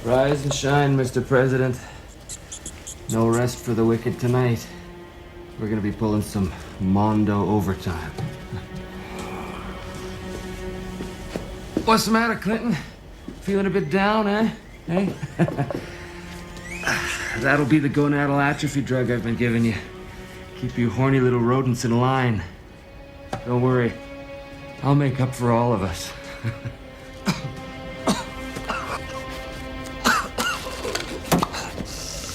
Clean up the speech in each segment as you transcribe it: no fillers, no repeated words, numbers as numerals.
Rise and shine, Mr. President. No rest for the wicked tonight. We're gonna be pulling some Mondo overtime. What's the matter, Clinton? Feeling a bit down, eh? Hey? That'll be the gonadal atrophy drug I've been giving you. Keep you horny little rodents in line. Don't worry. I'll make up for all of us.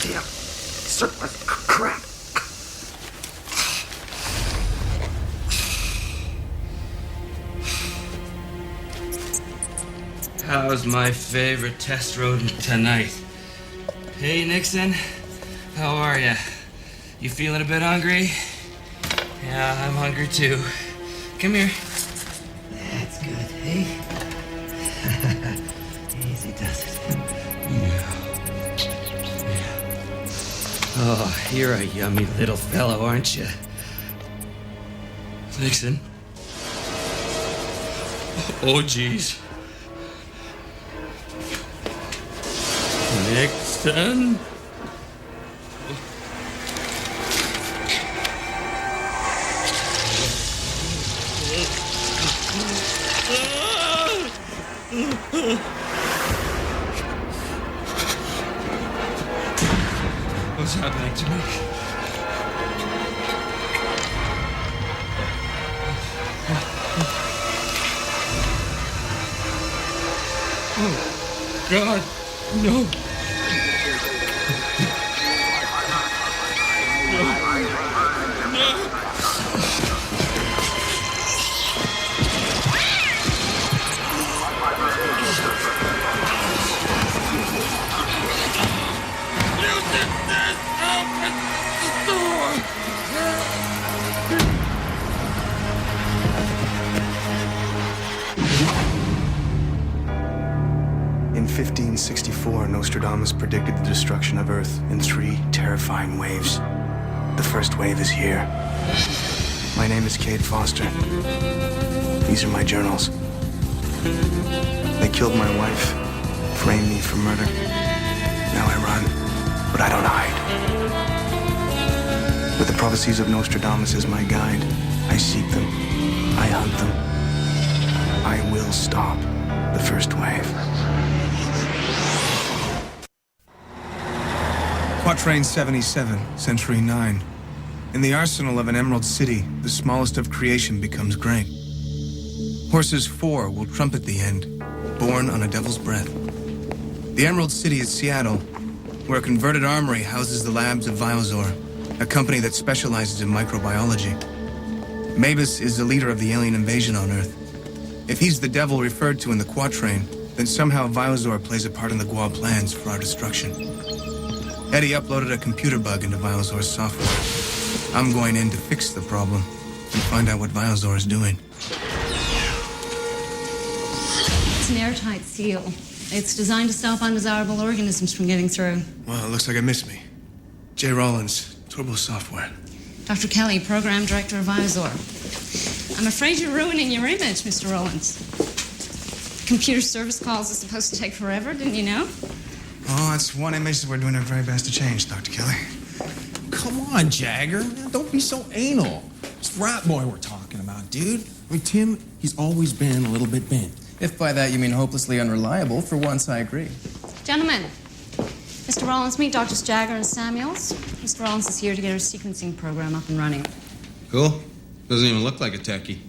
Damn. Crap. How's my favorite test rodent tonight? Hey, Nixon. How are ya? You feeling a bit hungry? Yeah, I'm hungry too. Come here. That's good, hey? Easy does it. Yeah. Oh, you're a yummy little fellow, aren't you? Nixon. Oh, geez. Nixon. What's happening to me? Oh, God, no. In 1564, Nostradamus predicted the destruction of Earth in 3 terrifying waves. The first wave is here. My name is Cade Foster. These are my journals. They killed my wife, framed me for murder. Now I run, but I don't hide. With the prophecies of Nostradamus as my guide, I seek them, I hunt them. I will stop the first wave. Quatrain 77, Century 9. In the arsenal of an emerald city, the smallest of creation becomes great. Horses 4 will trumpet the end, born on a devil's breath. The Emerald City is Seattle, where a converted armory houses the labs of Viozor, a company that specializes in microbiology. Mavis is the leader of the alien invasion on Earth. If he's the devil referred to in the Quatrain, then somehow Viozor plays a part in the Gua plans for our destruction. Eddie uploaded a computer bug into Viozor's software. I'm going in to fix the problem and find out what Viozor is doing. It's an airtight seal. It's designed to stop undesirable organisms from getting through. Well, it looks like it missed me. Jay Rollins, Turbo Software. Dr. Kelly, Program Director of Viozor. I'm afraid you're ruining your image, Mr. Rollins. Computer service calls are supposed to take forever, didn't you know? Oh, that's one image that we're doing our very best to change, Dr. Kelly. Come on, Jagger. Don't be so anal. It's Rat Boy we're talking about, dude. I mean, Tim, he's always been a little bit bent. If by that you mean hopelessly unreliable, for once I agree. Gentlemen, Mr. Rollins, meet Drs. Jagger and Samuels. Mr. Rollins is here to get our sequencing program up and running. Cool. Doesn't even look like a techie.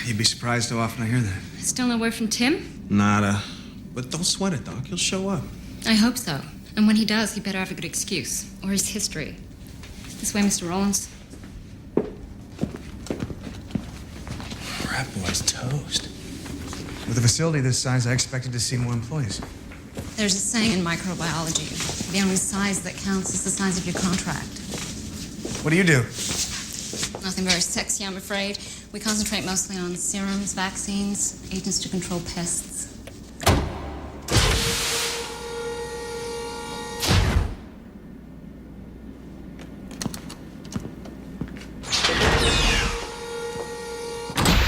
You'd be surprised how often I hear that. Still no word from Tim? Nada. But don't sweat it, Doc. He'll show up. I hope so. And when he does, he better have a good excuse. Or his history. This way, Mr. Rollins. Rat Boy's toast. With a facility this size, I expected to see more employees. There's a saying in microbiology. The only size that counts is the size of your contract. What do you do? Nothing very sexy, I'm afraid. We concentrate mostly on serums, vaccines, agents to control pests.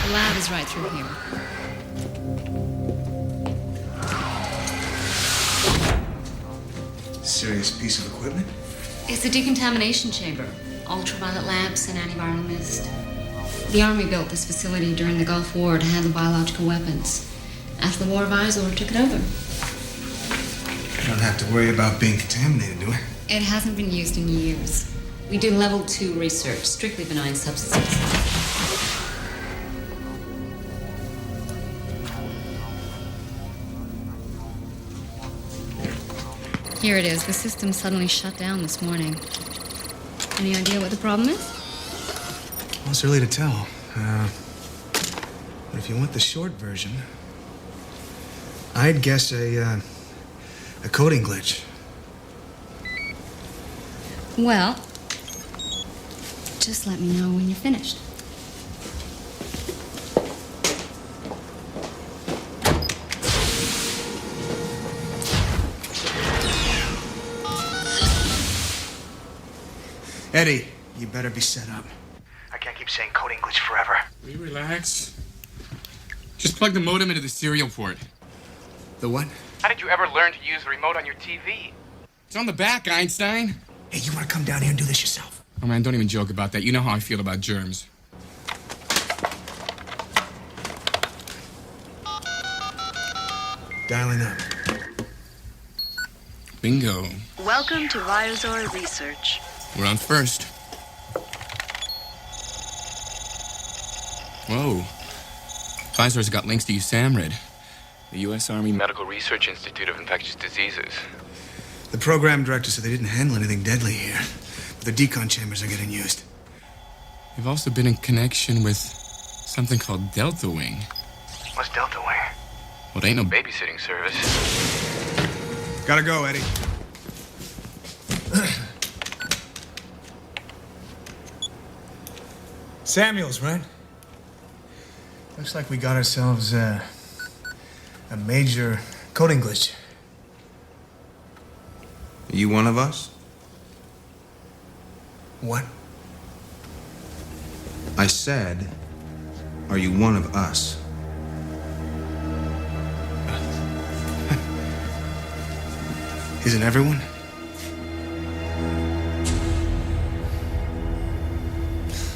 The lab is right through here. Serious piece of equipment? It's a decontamination chamber, ultraviolet lamps, and antiviral mist. The Army built this facility during the Gulf War to handle biological weapons. After the war, Visor took it over. I don't have to worry about being contaminated, do I? It hasn't been used in years. We do level 2 research, strictly benign substances. Here it is. The system suddenly shut down this morning. Any idea what the problem is? Well, it's early to tell. But if you want the short version, I'd guess a coding glitch. Well, just let me know when you're finished. Eddie, you better be set up. I can't keep saying coding glitch forever. Will you relax? Just plug the modem into the serial port. The what? How did you ever learn to use the remote on your TV? It's on the back, Einstein. Hey, you want to come down here and do this yourself? Oh, man, don't even joke about that. You know how I feel about germs. Dialing up. Bingo. Welcome to Visor Research. We're on first. Whoa. Visor's got links to USAMRIID, the U.S. Army Medical Research Institute of Infectious Diseases. The program director said they didn't handle anything deadly here. But the decon chambers are getting used. They've also been in connection with something called Delta Wing. What's Delta Wing? Well, it ain't no babysitting service. Gotta go, Eddie. Samuels, right? Looks like we got ourselves a major coding glitch. Are you one of us? What? I said, are you one of us? Isn't everyone?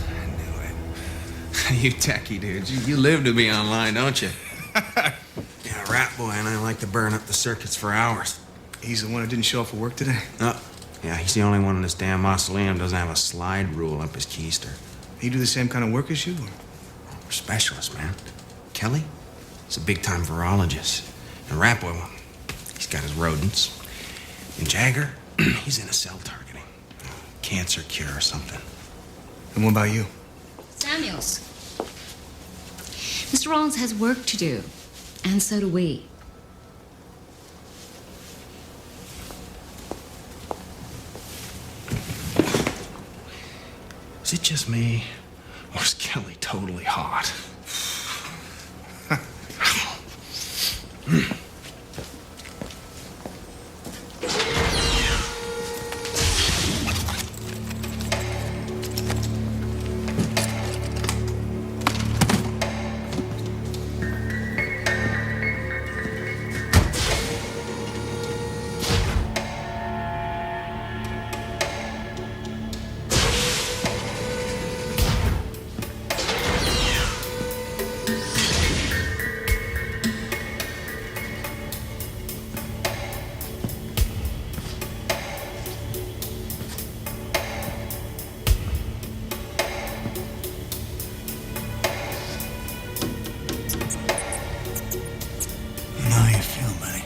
I knew it. You techie dudes, you live to be online, don't you? Yeah, Rat Boy and I like to burn up the circuits for hours. He's the one who didn't show up for work today? Oh, yeah, he's the only one in this damn mausoleum doesn't have a slide rule up his keister. He do the same kind of work as you? Or? We're specialists, man. Kelly, he's a big-time virologist. And Rat Boy, well, he's got his rodents. And Jagger, he's into cell targeting. Cancer cure or something. And what about you? Samuels. Mr. Rollins has work to do, and so do we. Is it just me, or is Kelly totally hot? How you feel, buddy?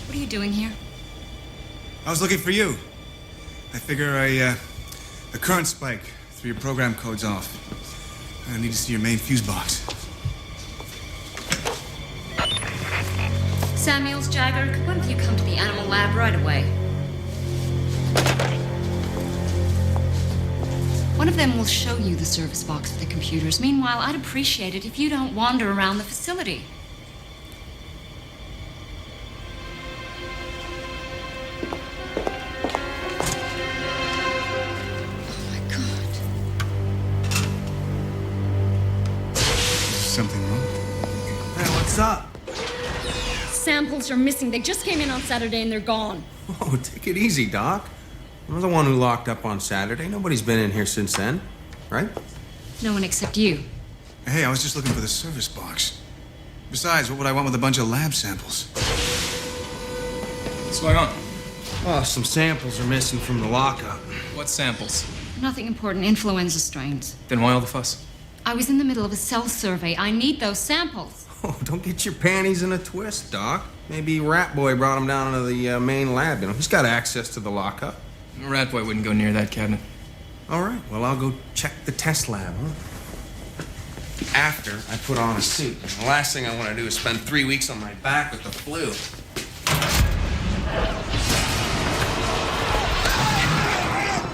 What are you doing here? I was looking for you. I figure a current spike threw your program codes off. I need to see your main fuse box. Samuels, Jagger, could one of you come to the animal lab right away? One of them will show you the service box for the computers. Meanwhile, I'd appreciate it if you don't wander around the facility. Oh my God. Something wrong? Hey, what's up? Samples are missing. They just came in on Saturday and they're gone. Oh, take it easy, Doc. I'm the one who locked up on Saturday. Nobody's been in here since then, right? No one except you. Hey, I was just looking for the service box. Besides, what would I want with a bunch of lab samples? What's going on? Oh, some samples are missing from the lockup. What samples? Nothing important. Influenza strains. Then why all the fuss? I was in the middle of a cell survey. I need those samples. Oh, don't get your panties in a twist, Doc. Maybe Rat Boy brought him down into the main lab. You know, he's got access to the lockup. Rat Boy wouldn't go near that cabinet. All right, well, I'll go check the test lab, huh? After I put on a suit. The last thing I want to do is spend 3 weeks on my back with the flu.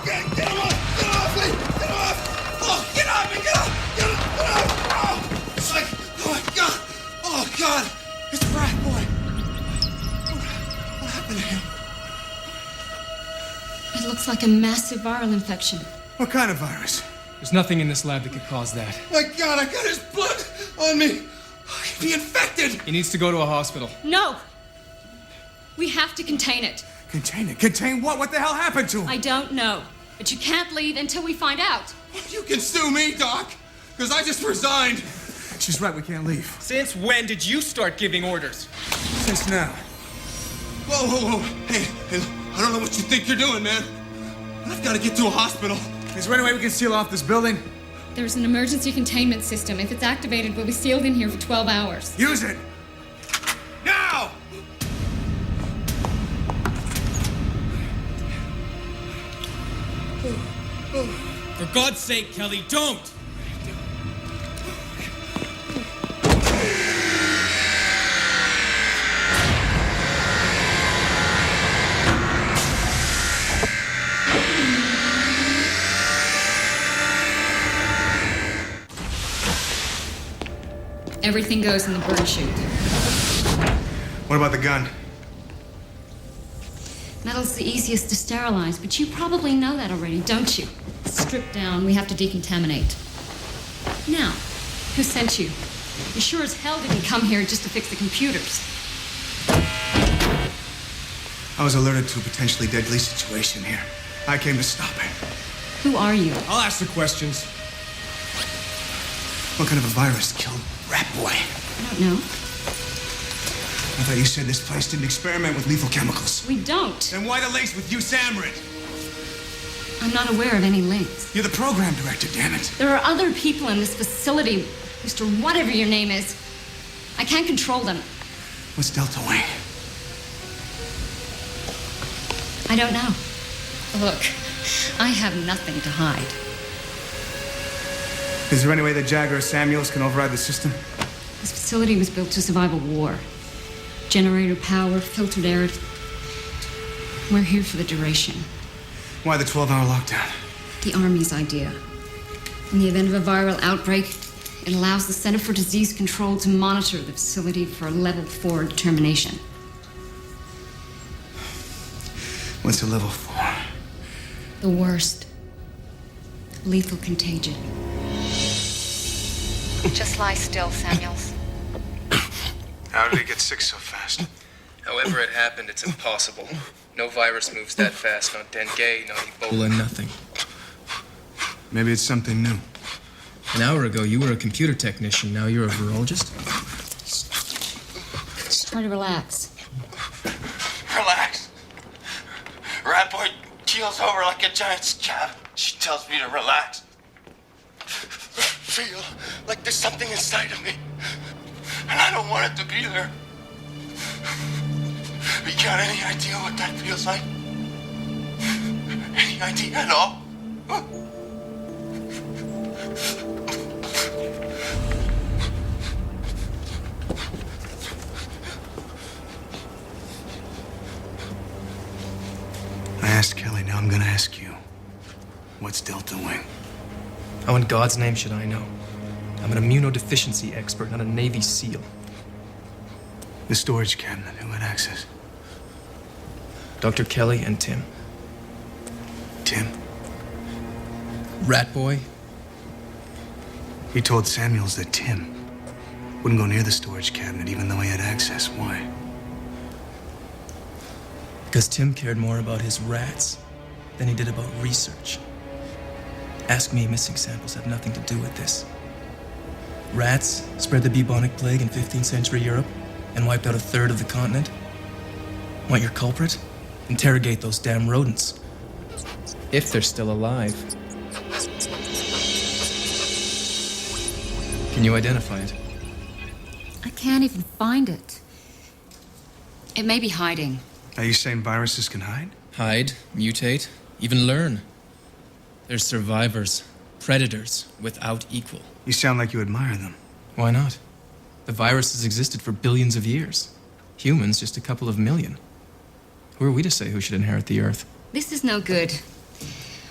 Get him off! Get off me! Get him off! Oh, get off me! Get off! Get off! Oh, it's like, oh my God! Oh God! It's Rat Boy! What happened to him? It looks like a massive viral infection. What kind of virus? There's nothing in this lab that could cause that. My God, I got his blood on me! I could be infected! He needs to go to a hospital. No! We have to contain it. Contain it? Contain what? What the hell happened to him? I don't know. But you can't leave until we find out. You can sue me, Doc! Because I just resigned! She's right, we can't leave. Since when did you start giving orders? Since now. Whoa, whoa, whoa! Hey, I don't know what you think you're doing, man. But I've got to get to a hospital. Is there any way we can seal off this building? There's an emergency containment system. If it's activated, we'll be sealed in here for 12 hours. Use it! Now! For God's sake, Kelly, don't! Everything goes in the burn chute. What about the gun? Metal's the easiest to sterilize, but you probably know that already, don't you? Stripped down, we have to decontaminate. Now, who sent you? You sure as hell didn't come here just to fix the computers. I was alerted to a potentially deadly situation here. I came to stop it. Who are you? I'll ask the questions. What kind of a virus killed Rat Boy? I don't know. I thought you said this place didn't experiment with lethal chemicals. We don't. Then why the links with you, Samrid? I'm not aware of any links. You're the program director, damn it. There are other people in this facility, Mr. Whatever your name is. I can't control them. What's Delta Wayne? I don't know. Look, I have nothing to hide. Is there any way that Jagger or Samuels can override the system? This facility was built to survive a war. Generator power, filtered air. We're here for the duration. Why the 12-hour lockdown? The Army's idea. In the event of a viral outbreak, it allows the Center for Disease Control to monitor the facility for a level 4 determination. What's a level 4? The worst. Lethal contagion. Just lie still, Samuels. How did he get sick so fast? However it happened, it's impossible. No virus moves that fast. No dengue, no Ebola, nothing. Maybe it's something new. An hour ago, you were a computer technician. Now you're a virologist? Try to relax. Relax. Rat Boy keels over like a giant scab. She tells me to relax. Feel like there's something inside of me. And I don't want it to be there. You got any idea what that feels like? Any idea at all? Now I'm gonna ask you, what's Delta Wing? How in God's name should I know? I'm an immunodeficiency expert, not a Navy SEAL. The storage cabinet, who had access? Dr. Kelly and Tim. Tim? Rat Boy? He told Samuels that Tim wouldn't go near the storage cabinet even though he had access. Why? Because Tim cared more about his rats than he did about research. Ask me, missing samples have nothing to do with this. Rats spread the bubonic plague in 15th century Europe and wiped out a third of the continent. Want your culprit? Interrogate those damn rodents. If they're still alive. Can you identify it? I can't even find it. It may be hiding. Are you saying viruses can hide? Hide, mutate, even learn. They're survivors, predators without equal. You sound like you admire them. Why not? The viruses existed for billions of years. Humans, just a couple of million. Who are we to say who should inherit the Earth? This is no good.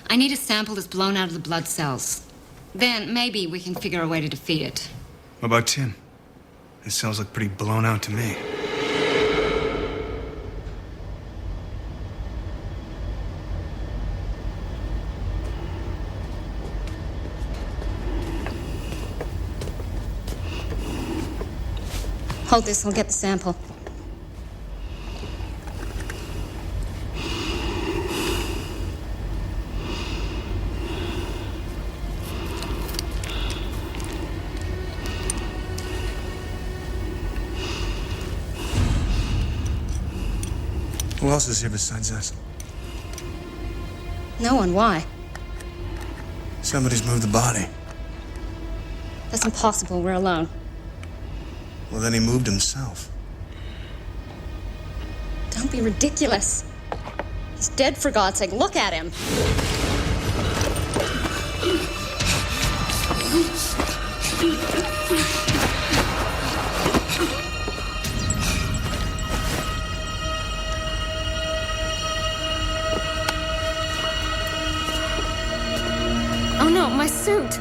I need a sample that's blown out of the blood cells. Then maybe we can figure a way to defeat it. What about Tim? His cells look pretty blown out to me. Hold this, I'll get the sample. Who else is here besides us? No one, why? Somebody's moved the body. That's impossible, we're alone. Well, then he moved himself. Don't be ridiculous. He's dead, for God's sake. Look at him. Oh no, my suit.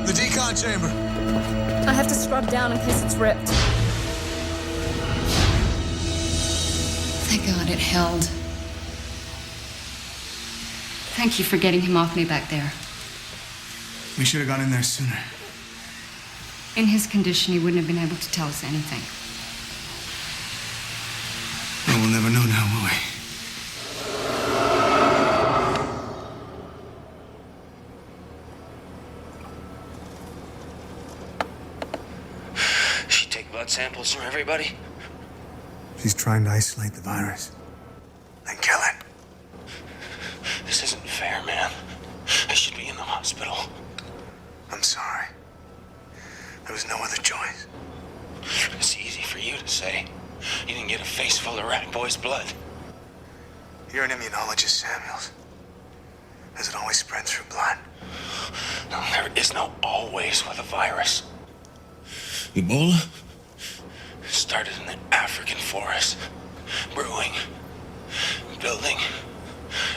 The decon chamber. I have to scrub down in case it's ripped. Thank God it held. Thank you for getting him off me back there. We should have gone in there sooner. In his condition, he wouldn't have been able to tell us anything. Well, we'll never know now, will we? Blood samples from everybody? She's trying to isolate the virus. Then kill it. This isn't fair, man. I should be in the hospital. I'm sorry. There was no other choice. It's easy for you to say. You didn't get a face full of Rat Boy's blood. You're an immunologist, Samuels. Does it always spread through blood? No, there is no always with a virus. Ebola started in the African forest, brewing, building,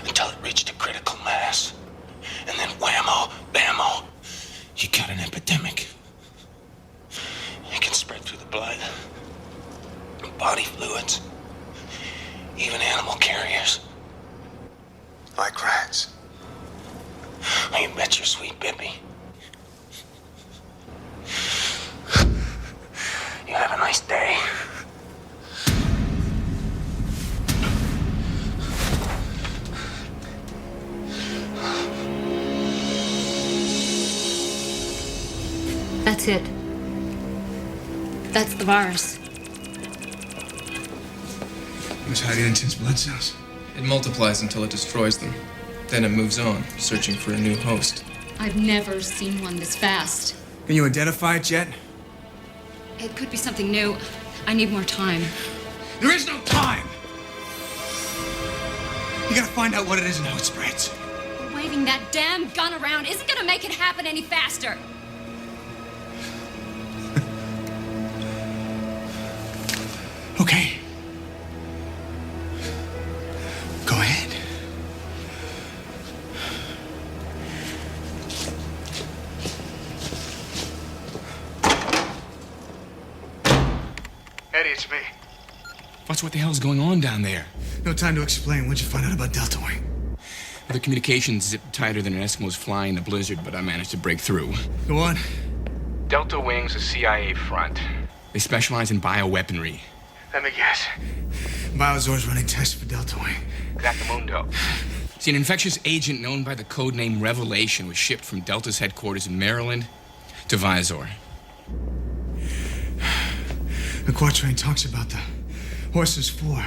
until it reached a critical mass. And then whammo, bammo, you got an epidemic. It can spread through the blood, body fluids, even animal carriers. Like rats. Oh, you bet your sweet Bippy. You have a nice day. That's it. That's the virus. It was hiding in Tim's blood cells. It multiplies until it destroys them. Then it moves on, searching for a new host. I've never seen one this fast. Can you identify it yet? It could be something new. I need more time. There is no time! You gotta find out what it is and how it spreads. Waving that damn gun around isn't gonna make it happen any faster. Okay. Go ahead. Eddie, it's me. What the hell's going on down there? No time to explain. What'd you find out about Delta Wing? The communications zipped tighter than an Eskimo's fly in a blizzard, but I managed to break through. Go on. Delta Wing's a CIA front. They specialize in bioweaponry. Let me guess. Biozor's running tests for Delta Wing. Exactamundo. See, an infectious agent known by the code name Revelation was shipped from Delta's headquarters in Maryland to Visor. The Quatrain talks about the Horses 4.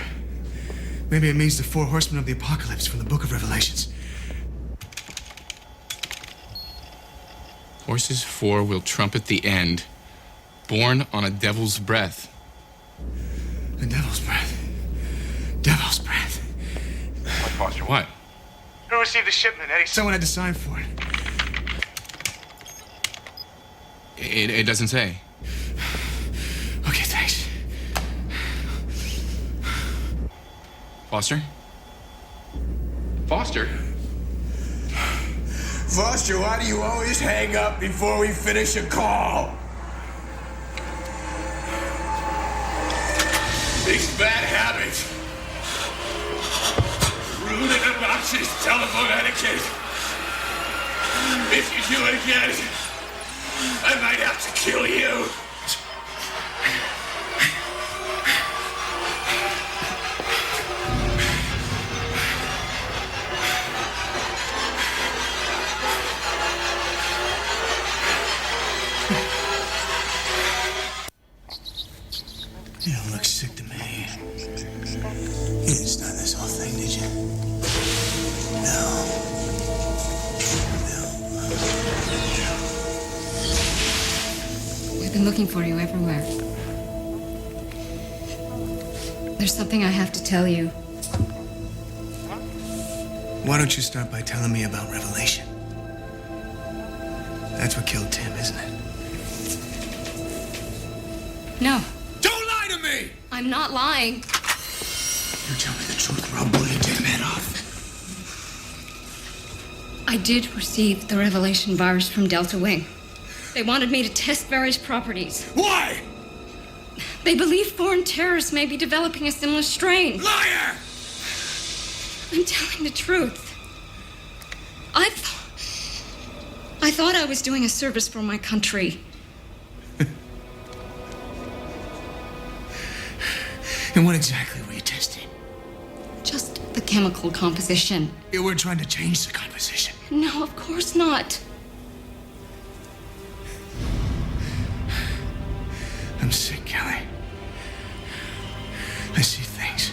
Maybe it means the 4 Horsemen of the Apocalypse from the Book of Revelations. Horses 4 will trumpet the end, born on a devil's breath. The devil's breath. Devil's breath. What, Foster, what? Who received the shipment, Eddie? Someone had to sign for it. It doesn't say. Okay, thanks. Foster? Foster? Foster, why do you always hang up before we finish a call? These bad habits. Rude and obnoxious telephone etiquette. If you do it again, I might have to kill you. You don't look sick to me. You didn't start this whole thing, did you? No. We've been looking for you everywhere. There's something I have to tell you. Why don't you start by telling me about Revelation? That's what killed Tim, isn't it? No. Don't lie to me! I'm not lying. You tell me the truth or I'll blow your damn head off. I did receive the Revelation virus from Delta Wing. They wanted me to test various properties. Why? They believe foreign terrorists may be developing a similar strain. Liar! I'm telling the truth. I thought I was doing a service for my country. And what exactly were you testing? Just the chemical composition. You were trying to change the composition. No, of course not. I'm sick, Kelly. I see things.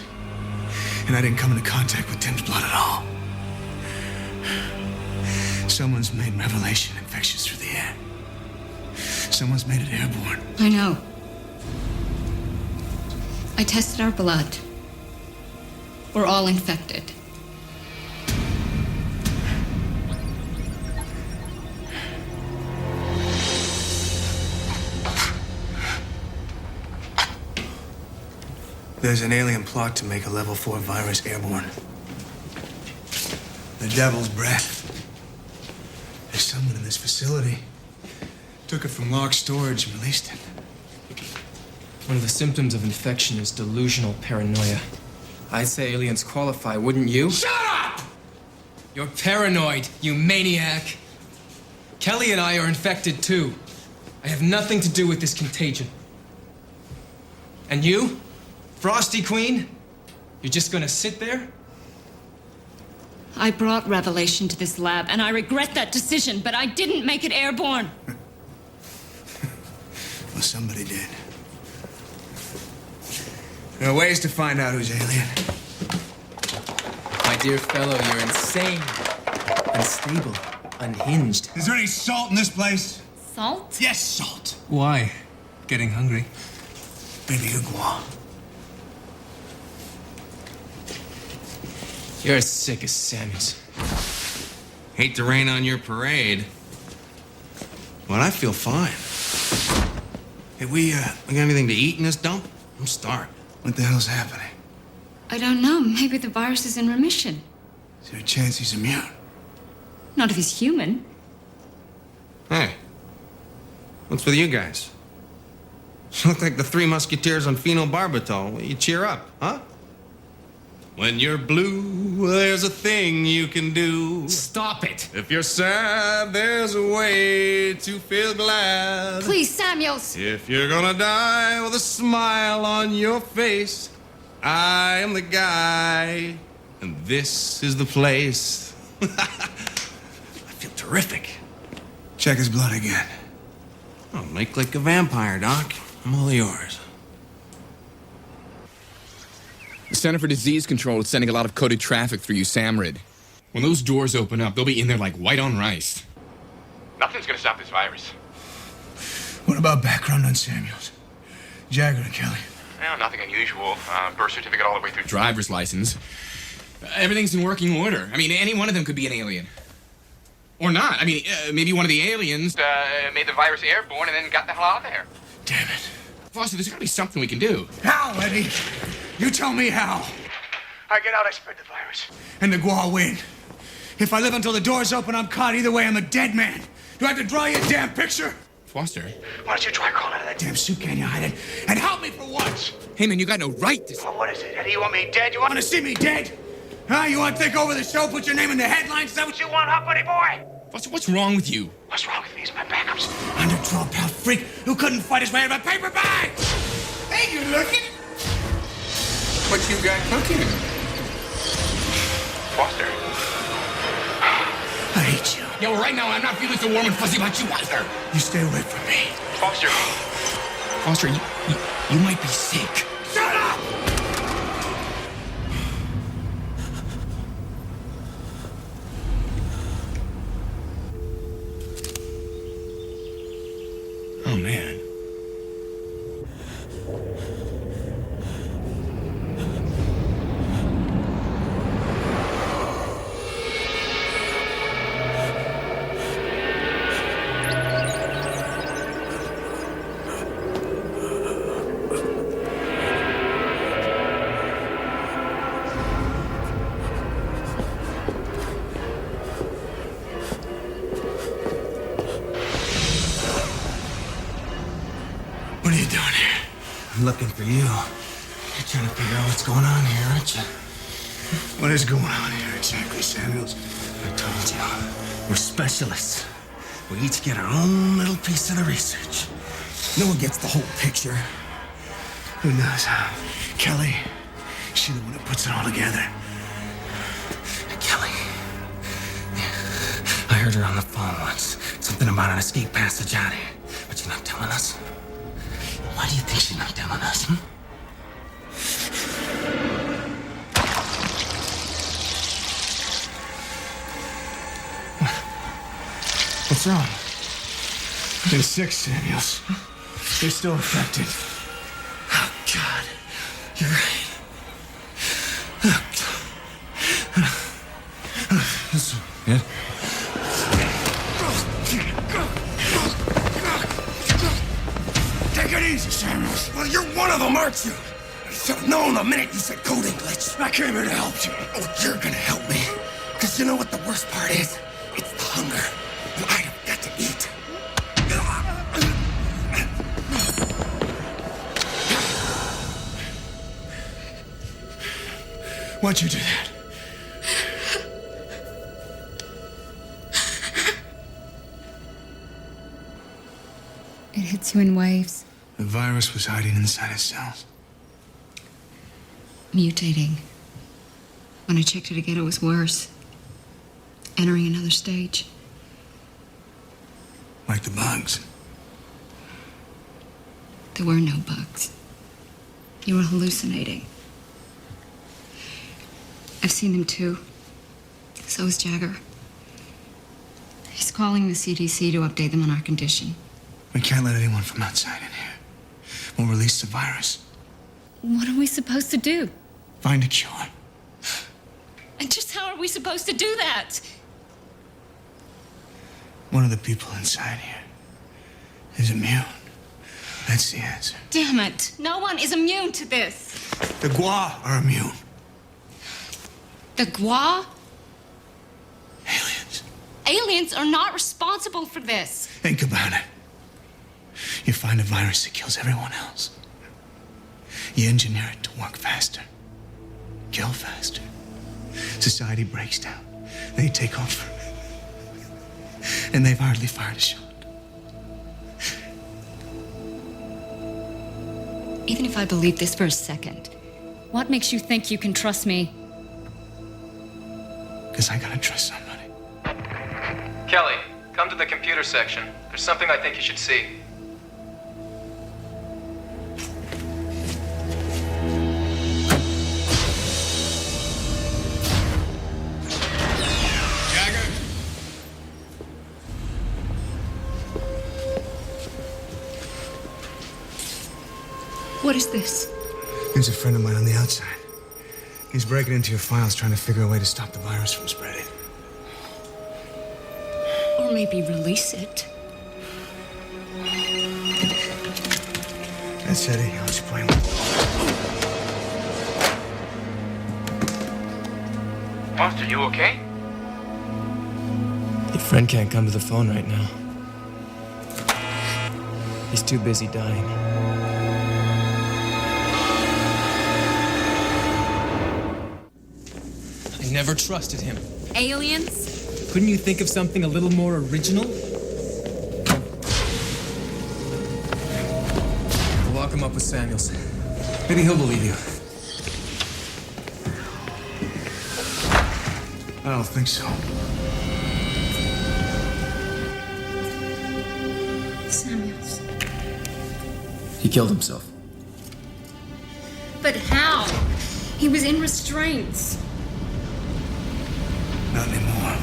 And I didn't come into contact with Tim's blood at all. Someone's made Revelation infectious through the air. Someone's made it airborne. I know. I tested our blood. We're all infected. There's an alien plot to make a level 4 virus airborne. The devil's breath. There's someone in this facility. Took it from locked storage and released it. One of the symptoms of infection is delusional paranoia. I'd say aliens qualify, wouldn't you? Shut up! You're paranoid, you maniac. Kelly and I are infected too. I have nothing to do with this contagion. And you, Frosty Queen? You're just gonna sit there? I brought Revelation to this lab, and I regret that decision, but I didn't make it airborne. Well, somebody did. There are ways to find out who's alien. My dear fellow, you're insane, unstable, unhinged. Is there any salt in this place? Salt? Yes, salt. Why? Getting hungry? Baby Iguana. You're as sick as Sammy's. Hate to rain on your parade. But I feel fine. Hey, we got anything to eat in this dump? I'm starved. What the hell's happening? I don't know. Maybe the virus is in remission. Is there a chance he's immune? Not if he's human. Hey, what's with you guys? Look like the Three Musketeers on phenobarbital. You cheer up, huh? When you're blue, there's a thing you can do. Stop it! If you're sad, there's a way to feel glad. Please, Samuels. If you're gonna die with a smile on your face, I am the guy, and this is the place. I feel terrific. Check his blood again. Oh, make like a vampire, Doc. I'm all yours. The Center for Disease Control is sending a lot of coded traffic through you, Samrid. When those doors open up, they'll be in there like white on rice. Nothing's gonna stop this virus. What about background on Samuels? Jagger and Kelly? Well, nothing unusual. Birth certificate all the way through driver's license. Everything's in working order. I mean, any one of them could be an alien. Or not. I mean, maybe one of the aliens made the virus airborne and then got the hell out of there. Damn it. Foster, there's gotta be something we can do. How, Eddie? You tell me how. I get out, I spread the virus. And the Gua win. If I live until the doors open, I'm caught. Either way, I'm a dead man. Do I have to draw you a damn picture? Foster? Why don't you try crawling out of that Damn suit, can you hide it? And help me for once! Hey, man, you got no right to... Well, what is it, Eddie? You want me dead? You Want to see me dead? Huh? You want to take over the show, put your name in the headlines? Is that what you want, huh, buddy boy? Foster, what's wrong with you? What's wrong with me is my backups. I'm a 12-pound freak who couldn't fight his way out of a paper bag! Hey, you looking? What you got cooking? Foster. I hate you. Yeah, well, right now, I'm not feeling so warm and fuzzy about you either. You stay away from me. Foster. Foster, you might be sick. Shut up! Oh, man. What are you doing here? I'm looking for you. You're trying to figure out what's going on here, aren't you? What is going on here exactly, Samuels? I told you. We're specialists. We each get our own little piece of the research. No one gets the whole picture. Who knows? Kelly, she's the one who puts it all together. Kelly. I heard her on the phone once. Something about an escape passage out here. But she's not telling us. Why do you think she's not telling us, hmm? What's wrong? They're sick, Samuels. They're still infected. Oh, God. You're right. Oh, God. This one, yeah? Take it easy, Samuels. Well, you're one of them, aren't you? I should have known the minute you said coding glitch. I came here to help you. Oh, you're gonna help me. Because you know what the worst part is? It's the hunger. And I have got to eat. Why'd you do that? It hits you in waves. The virus was hiding inside his cells. Mutating. When I checked it again, it was worse. Entering another stage. Like the bugs. There were no bugs. You were hallucinating. I've seen them too. So is Jagger. He's calling the CDC to update them on our condition. We can't let anyone from outside in here. We'll release the virus. What are we supposed to do? Find a cure. And just how are we supposed to do that? One of the people inside here is immune. That's the answer. Damn it. No one is immune to this. The Gua are immune. The Gua? Aliens. Aliens are not responsible for this. Think about it. You find a virus that kills everyone else. You engineer it to work faster, kill faster. Society breaks down. They take over. And they've hardly fired a shot. Even if I believe this for a second, What makes you think you can trust me? Because I gotta trust somebody. Kelly, come to the computer section. There's something I think you should see. Jagger? what is this? There's a friend of mine on the outside. He's breaking into your files trying to figure a way to stop the virus from spreading. Or maybe release it. That's Eddie. I'll let you play with. Monster, you okay? Your friend can't come to the phone right now. He's too busy dying. I never trusted him. Aliens? Couldn't you think of something a little more original? I'll lock him up with Samuels. Maybe he'll believe you. I don't think so. Samuels. He killed himself. But how? He was in restraints. Not anymore.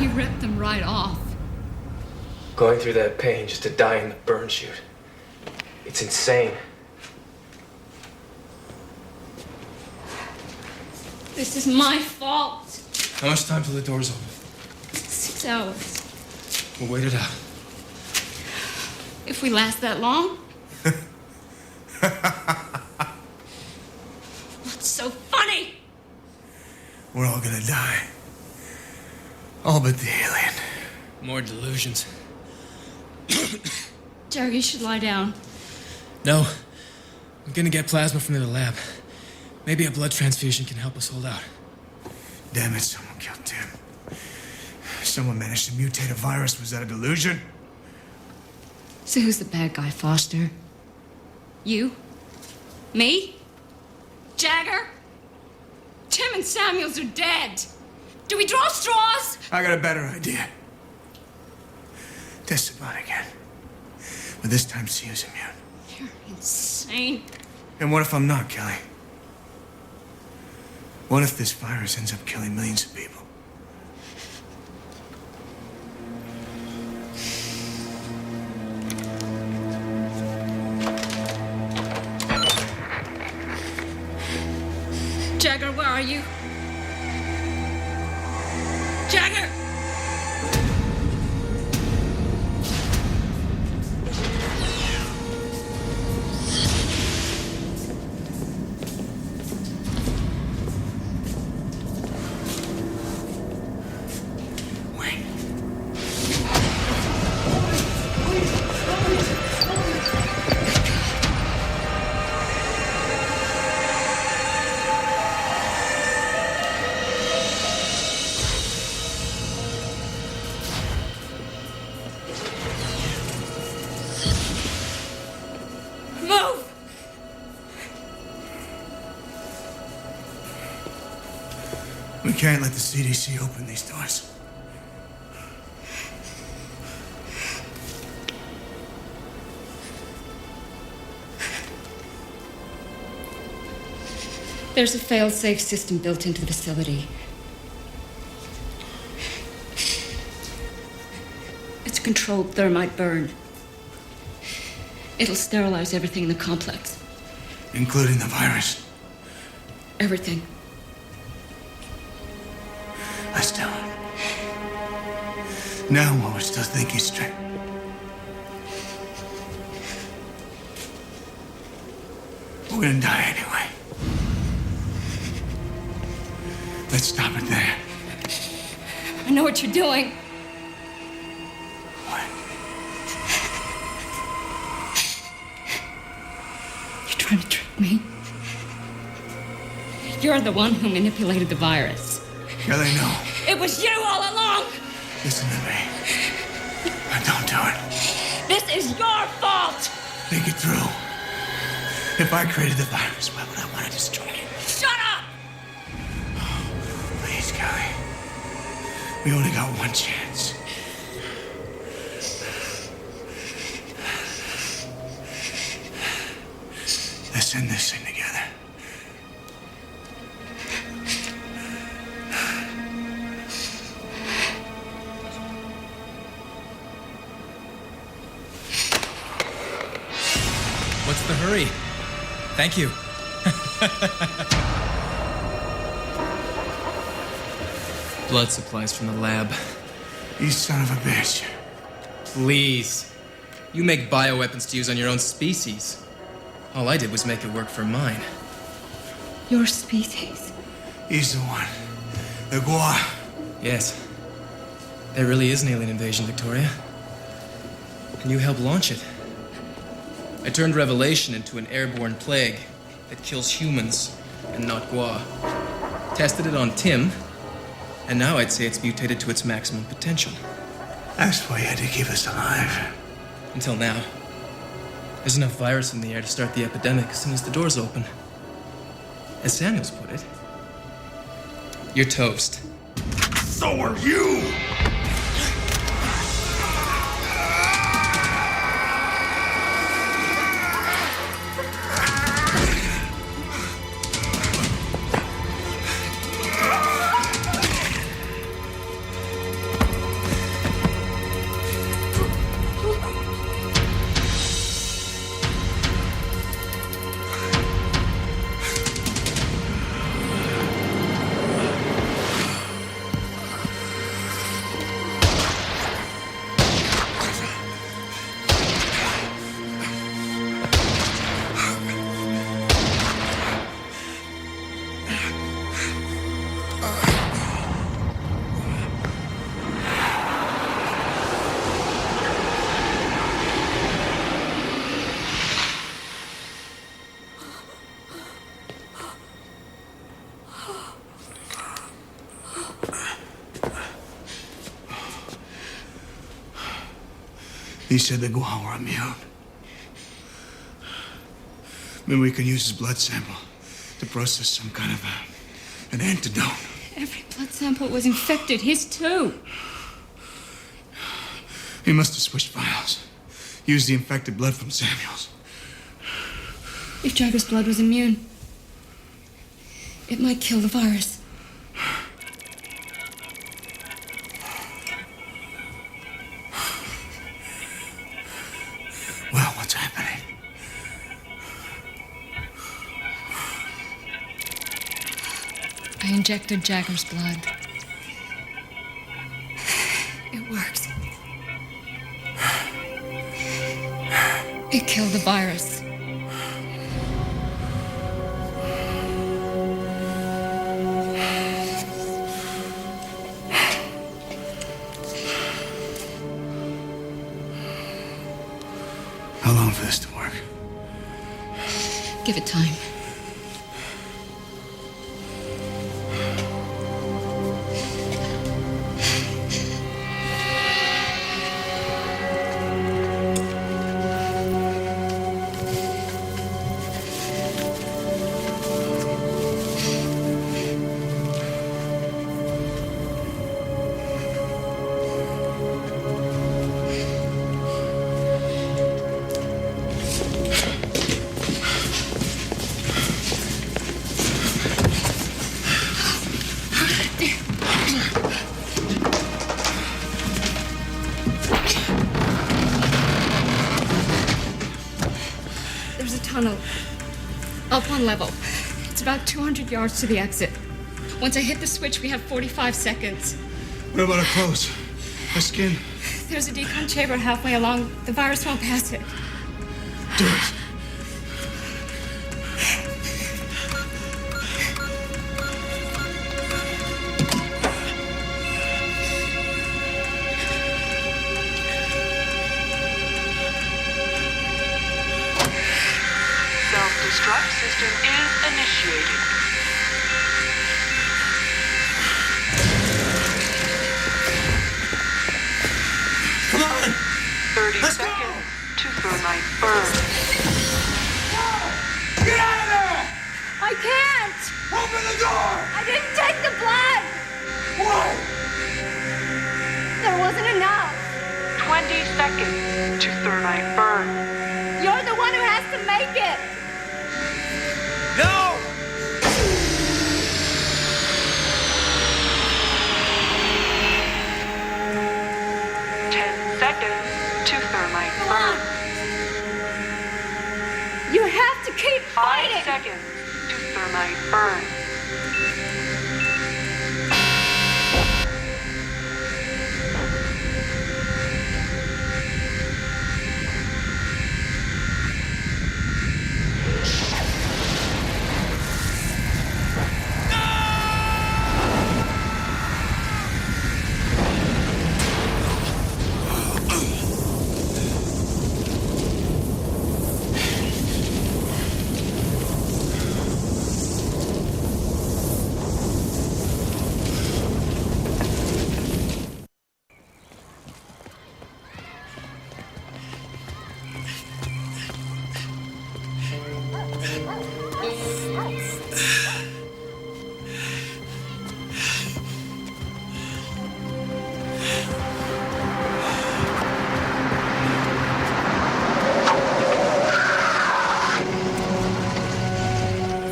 He ripped them right off. Going through that pain just to die in the burn chute. It's insane. This is my fault. How much time till the door's open? 6 hours. We'll wait it out. If we last that long? What's so funny? We're all gonna die. All but the alien. More delusions. Jerry, you should lie down. No. I'm gonna get plasma from the lab. Maybe a blood transfusion can help us hold out. Damn it, someone killed Tim. Someone managed to mutate a virus. Was that a delusion? So who's the bad guy, Foster? You? Me? Jagger? Tim and Samuels are dead. Do we draw straws? I got a better idea. Test the body again. But this time, see who's immune. You're insane. And what if I'm not, Kelly? What if this virus ends up killing millions of people? Jagger, where are you? Jagger! Wait. Move! We can't let the CDC open these doors. There's a fail-safe system built into the facility. It's a controlled thermite burn. It'll sterilize everything in the complex. Including the virus. Everything. Let's do it. Now while we're still thinking straight. We're gonna die anyway. Let's stop it there. I know what you're doing. What? trying to trick me? You're the one who manipulated the virus. Kelly, no. It was you all along! Listen to me. Don't do it. This is your fault! Think it through. If I created the virus, why would I want to destroy it? Shut up! Please, Kelly. We only got one chance. Let's end this thing together. What's the hurry? Thank you. Blood supplies from the lab. You son of a bitch. Please. You make bioweapons to use on your own species. All I did was make it work for mine. Your species? He's the one. The Gua. Yes. There really is an alien invasion, Victoria. And you helped launch it. I turned Revelation into an airborne plague that kills humans and not Gua. Tested it on Tim, and now I'd say it's mutated to its maximum potential. That's why you had to keep us alive. Until now. There's enough virus in the air to start the epidemic as soon as the doors open. As Samuels put it, you're toast. So are you! He said the Gua were immune. Maybe we can use his blood sample to process some kind of an antidote. Every blood sample was infected. His too. He must have switched files. Used the infected blood from Samuels. If Jagger's blood was immune, it might kill the virus. Well, what's happening? I injected Jagger's blood. It works. It killed the virus. How long for this to work? Give it time. There's a tunnel. Up one level. It's about 200 yards to the exit. Once I hit the switch, we have 45 seconds. What about our clothes? Our skin? There's a decon chamber halfway along. The virus won't pass it. Do it. Self-destruct system is initiated. Come on! 30 seconds to thermite burn. Get out of there! I can't! Open the door! I didn't take the blood! Why? There wasn't enough. 20 seconds to thermite burn. You're the one who has to make it! No! Seconds to thermite burn. You have to keep 5 fighting! seconds to thermite burn.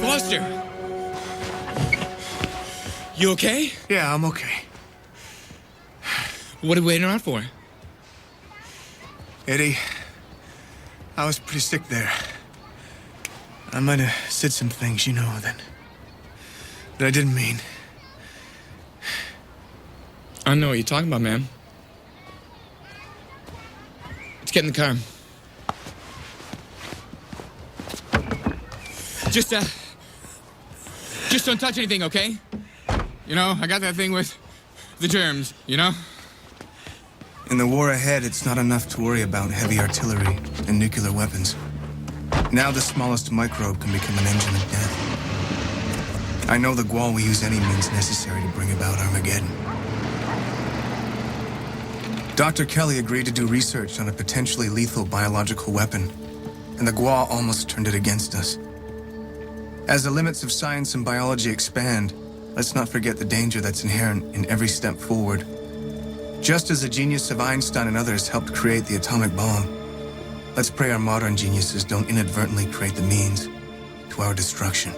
Foster! You okay? Yeah, I'm okay. What are we waiting around for? Eddie, I was pretty sick there. I might have said some things, you know, that I didn't mean. I don't know what you're talking about, man. Let's get in the car. Just don't touch anything, okay? You know, I got that thing with the germs, you know? In the war ahead, it's not enough to worry about heavy artillery and nuclear weapons. Now the smallest microbe can become an engine of death. I know the Gual will use any means necessary to bring about Armageddon. Dr. Kelly agreed to do research on a potentially lethal biological weapon, and the Gual almost turned it against us. As the limits of science and biology expand, let's not forget the danger that's inherent in every step forward. Just as the genius of Einstein and others helped create the atomic bomb, let's pray our modern geniuses don't inadvertently create the means to our destruction.